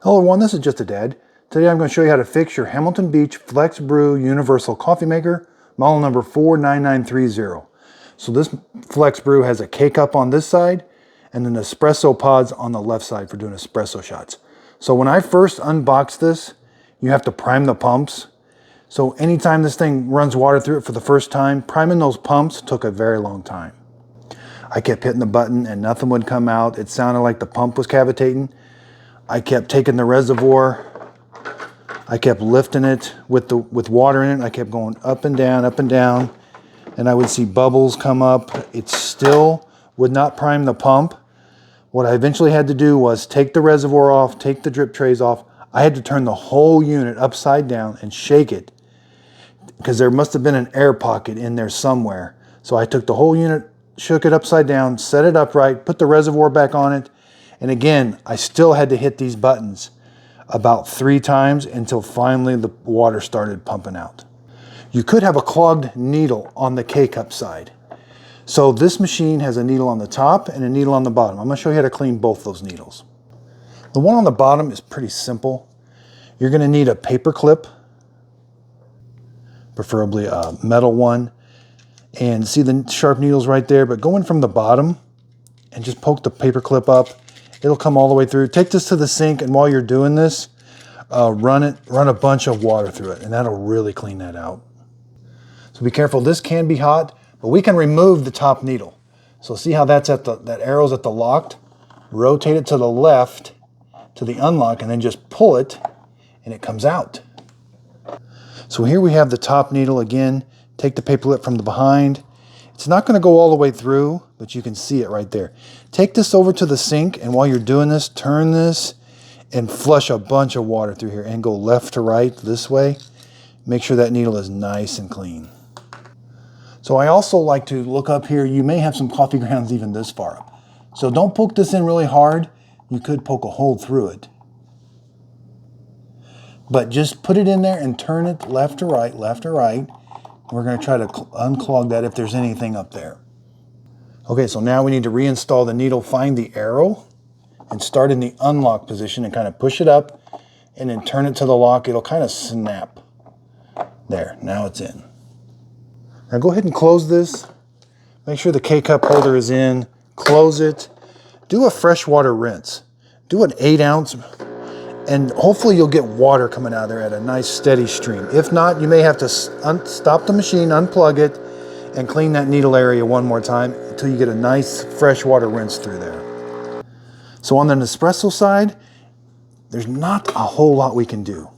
Hello everyone, this is Just a Dad. Today I'm going to show you how to fix your Hamilton Beach FlexBrew Universal coffee maker, model number 49930. So this FlexBrew has a K-cup on this side and then Espresso pods on the left side for doing espresso shots. So when I first unboxed this, you have to prime the pumps. So anytime this thing runs water through it for the first time, priming those pumps took a very long time. I kept hitting the button and nothing would come out. It sounded like the pump was cavitating. I kept taking the reservoir, I kept lifting it with water in it. I kept going up and down, and I would see bubbles come up. It still would not prime the pump. What I eventually had to do was take the reservoir off, take the drip trays off. I had to turn the whole unit upside down and shake it because there must have been an air pocket in there somewhere. So I took the whole unit, shook it upside down, set it upright, put the reservoir back on it. And again, I still had to hit these buttons about 3 times until finally the water started pumping out. You could have a clogged needle on the K-cup side. So this machine has a needle on the top and a needle on the bottom. I'm going to show you how to clean both those needles. The one on the bottom is pretty simple. You're going to need a paper clip, preferably a metal one. And see the sharp needles right there, but go in from the bottom and just poke the paper clip up. It'll come all the way through. Take this to the sink, and while you're doing this, run a bunch of water through it, and that'll really clean that out. So be careful. This can be hot, but we can remove the top needle. So see how that's at that arrow's at the locked? Rotate it to the left to the unlock, and then just pull it, and it comes out. So here we have the top needle again. Take the paper clip from the behind. It's not going to go all the way through, but you can see it right there. Take this over to the sink, and while you're doing this, turn this and flush a bunch of water through here and go left to right this way. Make sure that needle is nice and clean. So I also like to look up here. You may have some coffee grounds even this far up. So don't poke this in really hard. You could poke a hole through it. But just put it in there and turn it left to right, left to right. We're going to try to unclog that if there's anything up there. Okay, so now we need to reinstall the needle. Find the arrow and start in the unlock position and kind of push it up and then turn it to the lock. It'll kind of snap. There, now it's in. Now go ahead and close this. Make sure the K-cup holder is in. Close it. Do a freshwater rinse. Do an 8-ounce. And hopefully you'll get water coming out of there at a nice steady stream. If not, you may have to stop the machine, unplug it, and clean that needle area one more time until you get a nice fresh water rinse through there. So on the Nespresso side, there's not a whole lot we can do.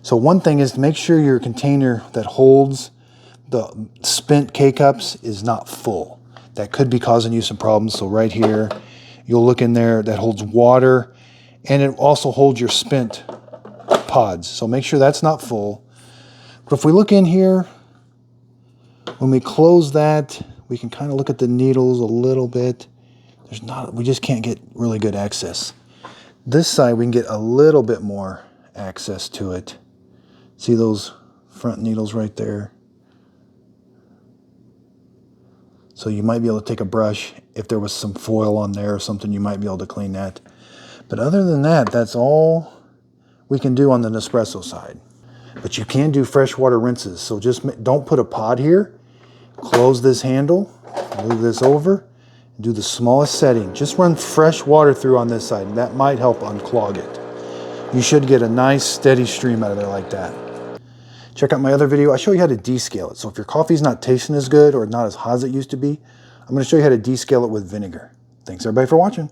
So one thing is to make sure your container that holds the spent K-cups is not full. That could be causing you some problems. So right here, you'll look in there that holds water. And it also holds your spent pods. So make sure that's not full. But if we look in here, when we close that, we can kind of look at the needles a little bit. We just can't get really good access. This side, we can get a little bit more access to it. See those front needles right there? So you might be able to take a brush. If there was some foil on there or something, you might be able to clean that. But other than that, that's all we can do on the Nespresso side. But you can do freshwater rinses. So just don't put a pod here. Close this handle, move this over, and do the smallest setting. Just run fresh water through on this side, and that might help unclog it. You should get a nice steady stream out of there like that. Check out my other video. I show you how to descale it. So if your coffee's not tasting as good or not as hot as it used to be, I'm going to show you how to descale it with vinegar. Thanks everybody for watching.